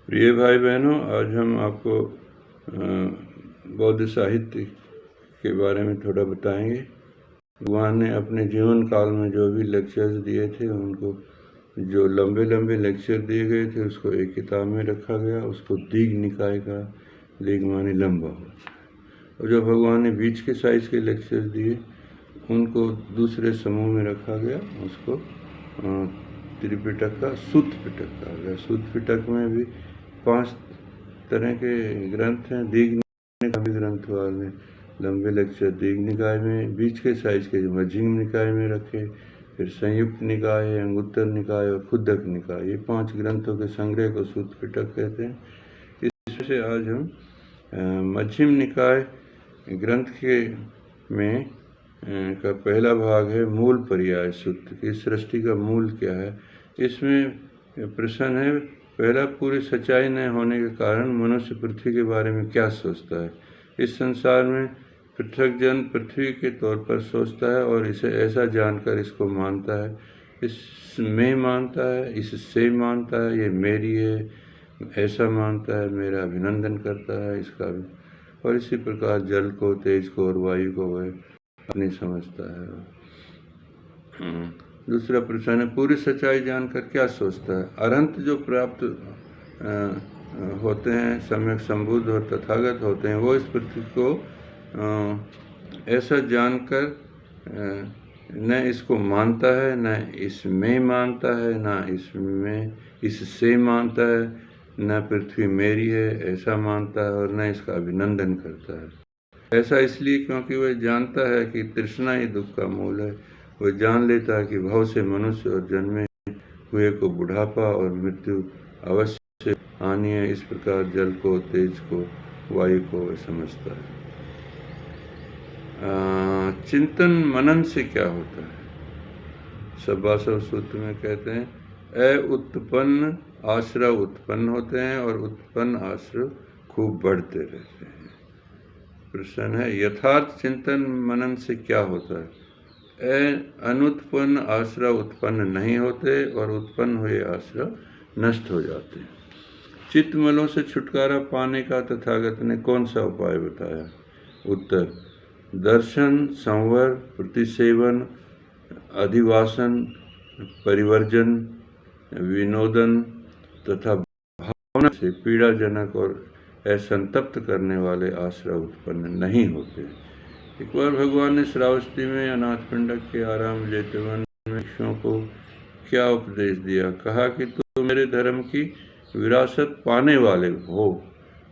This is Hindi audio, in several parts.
प्रिय भाई बहनों, आज हम आपको बौद्ध साहित्य के बारे में थोड़ा बताएंगे। भगवान ने अपने जीवन काल में जो भी लेक्चर्स दिए थे, उनको जो लंबे लंबे लेक्चर दिए गए थे उसको एक किताब में रखा गया। उसको दीघ निकाय का, दीघ माने लंबा, और जो भगवान ने बीच के साइज के लेक्चर दिए उनको दूसरे समूह में रखा गया। उसको त्रिपिटक का सूत पिटक कहा गया। सूत पिटक में भी 5 तरह के ग्रंथ हैं। दीघ निकाय के ग्रंथ वाले लंबे लेक्चर दीघ निकाय में, बीच के साइज के मध्यम निकाय में रखे, फिर संयुक्त निकाय है, अंगुत्तर निकाय और खुद्दक निकाय। ये 5 ग्रंथों के संग्रह को सूत पिटक कहते हैं। इसमें से आज हम मध्यम निकाय ग्रंथ के में का पहला भाग है मूल पर्याय सूत्र की सृष्टि का मूल क्या है। इसमें प्रश्न है पहला, पूरी सच्चाई न होने के कारण मनुष्य पृथ्वी के बारे में क्या सोचता है। इस संसार में पृथक जन पृथ्वी के तौर पर सोचता है और इसे ऐसा जानकर इसको मानता है, इसमें मानता है, इससे मानता है, ये मेरी है, ऐसा मानता है, मेरा अभिनंदन करता है इसका भी। और इसी प्रकार जल को, तेज को और वायु को वह अपनी समझता है। दूसरा प्रश्न है पूरी सच्चाई जानकर क्या सोचता है। अरहंत जो प्राप्त होते हैं, सम्यक संबुद्ध और तथागत होते हैं, वो इस पृथ्वी को ऐसा जानकर न इसको मानता है, न इसमें मानता है, न इसमें इससे मानता है, न पृथ्वी मेरी है ऐसा मानता है, और न इसका अभिनंदन करता है। ऐसा इसलिए क्योंकि वह जानता है कि तृष्णा ही दुख का मूल है। वह जान लेता है कि भव से मनुष्य और जन्मे हुए को बुढ़ापा और मृत्यु अवश्य आनी है। इस प्रकार जल को, तेज को, वायु को वह समझता है। चिंतन मनन से क्या होता है। सब्बासव सूत्र में कहते हैं उत्पन्न आश्रव उत्पन्न होते हैं और उत्पन्न आश्रव खूब बढ़ते रहते हैं। प्रश्न है यथार्थ चिंतन मनन से क्या होता है। अनुत्पन्न आश्रव उत्पन्न नहीं होते और उत्पन्न हुए आश्रव नष्ट हो जाते हैं। चित्तमलों से छुटकारा पाने का तथागत ने कौन सा उपाय बताया। उत्तर, दर्शन, संवर, प्रतिसेवन, अधिवासन, परिवर्जन, विनोदन तथा भावना से पीड़ाजनक और असंतप्त करने वाले आश्रय उत्पन्न नहीं होते। एक बार भगवान ने श्रावस्ती में अनाथपिंडक के आराम लेते वन में भिक्षुओं को क्या उपदेश दिया। कहा कि तुम मेरे धर्म की विरासत पाने वाले हो,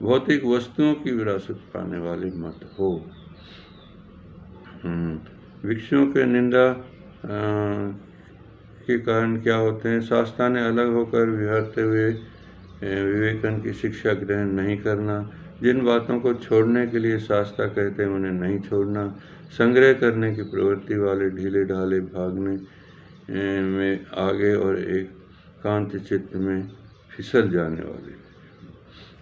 भौतिक वस्तुओं की विरासत पाने वाले मत हो। भिक्षुओं के निंदा के कारण क्या होते हैं। शास्त्रा ने अलग होकर विहरते हुए विवेकानंद की शिक्षा ग्रहण नहीं करना, जिन बातों को छोड़ने के लिए शास्त्रा कहते हैं उन्हें नहीं छोड़ना, संग्रह करने की प्रवृत्ति वाले ढीले ढाले भागने में आगे और एकांत चित्त में फिसल जाने वाले।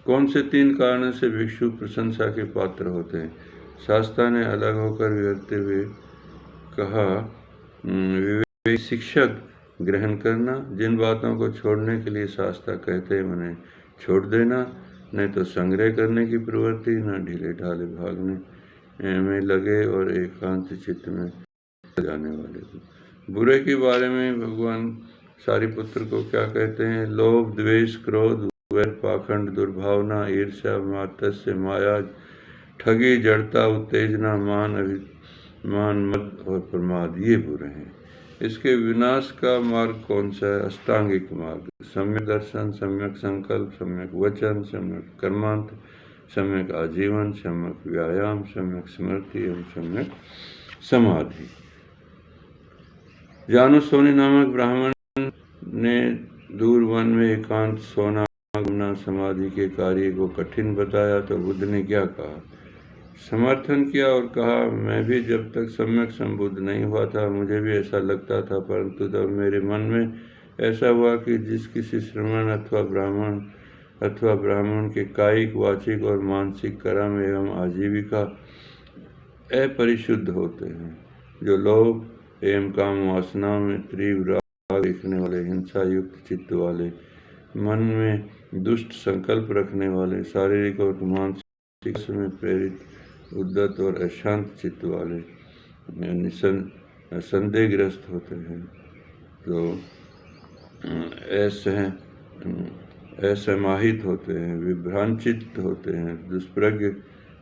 कौन से 3 कारणों से भिक्षु प्रशंसा के पात्र होते हैं। शास्त्रा ने अलग होकर विहरते हुए कहा विवेक शिक्षक ग्रहण करना, जिन बातों को छोड़ने के लिए शास्त्रा कहते हैं उन्हें छोड़ देना, नहीं तो संग्रह करने की प्रवृत्ति, न ढीले ढाले भागने में लगे और एकांत चित्त में जाने वाले। बुरे के बारे में भगवान सारिपुत्र को क्या कहते हैं। लोभ, द्वेष, क्रोध, वैर, पाखंड, दुर्भावना, ईर्ष्या, मात्सर्य, माया, ठगी, जड़ता, उत्तेजना, मान, अभिमान, मद और प्रमाद, ये बुरे हैं। इसके विनाश का मार्ग कौन सा है। अष्टांगिक मार्ग, सम्यक दर्शन, सम्यक संकल्प, सम्यक वचन, सम्यक कर्मांत, सम्यक आजीवन, सम्यक व्यायाम, सम्यक स्मृति एवं सम्यक समाधि। जानुसोनी नामक ब्राह्मण ने दूर वन में एकांत सोना घूमना समाधि के कार्य को कठिन बताया तो बुद्ध ने क्या कहा। समर्थन किया और कहा मैं भी जब तक सम्यक संबुद्ध नहीं हुआ था मुझे भी ऐसा लगता था, परंतु तब मेरे मन में ऐसा हुआ कि जिस किसी श्रमण अथवा ब्राह्मण के कायिक, वाचिक और मानसिक कर्म एवं आजीविका अपरिशुद्ध होते हैं, जो लोभ एवं काम वासना में तीव्र राग देखने वाले, हिंसा युक्त चित्त वाले, मन में दुष्ट संकल्प रखने वाले, शारीरिक और मानसिक में प्रेरित, उद्धत और अशांत चित्त वाले संदेहग्रस्त होते हैं। तो असमाहित होते हैं, विभ्रांचित होते हैं, दुष्प्रज्ञ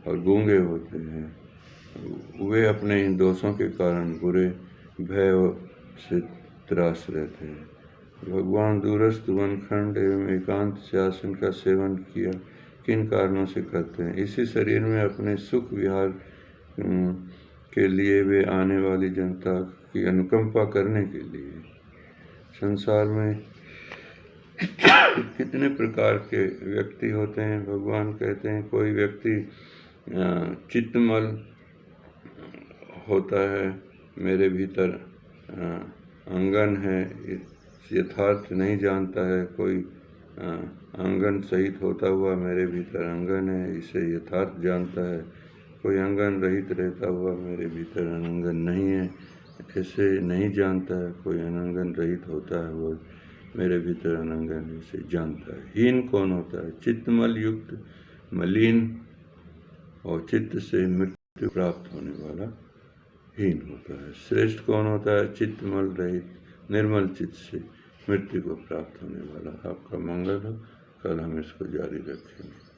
और गूंगे होते हैं। वे अपने इन दोषों के कारण बुरे भय से त्रास रहते हैं। भगवान दूरस्थ वनखंड एवं एकांत शासन का सेवन किया किन कारणों से करते हैं? इसी शरीर में अपने सुख विहार के लिए वे आने वाली जनता की अनुकंपा करने के लिए। संसार में कितने प्रकार के व्यक्ति होते हैं? भगवान कहते हैं कोई व्यक्ति चित्तमल होता है, मेरे भीतर अंगन है, यथार्थ नहीं जानता है। कोई अंगन सहित होता हुआ मेरे भीतर अंगन है, इसे यथार्थ जानता है। कोई अंगन रहित रहता हुआ मेरे भीतर अनंगन नहीं है, ऐसे नहीं जानता है। कोई अनंगन रहित होता है वो मेरे भीतर अनंगन इसे जानता है। हीन कौन होता है? चित्तमल युक्त, मलिन और चित्त से मृत्यु प्राप्त होने वाला हीन होता है। श्रेष्ठ कौन होता है? चित्तमल रहित, निर्मल चित्त से मृत्यु को प्राप्त होने वाला। आपका मंगल हो। कल हम इसको जारी रखेंगे।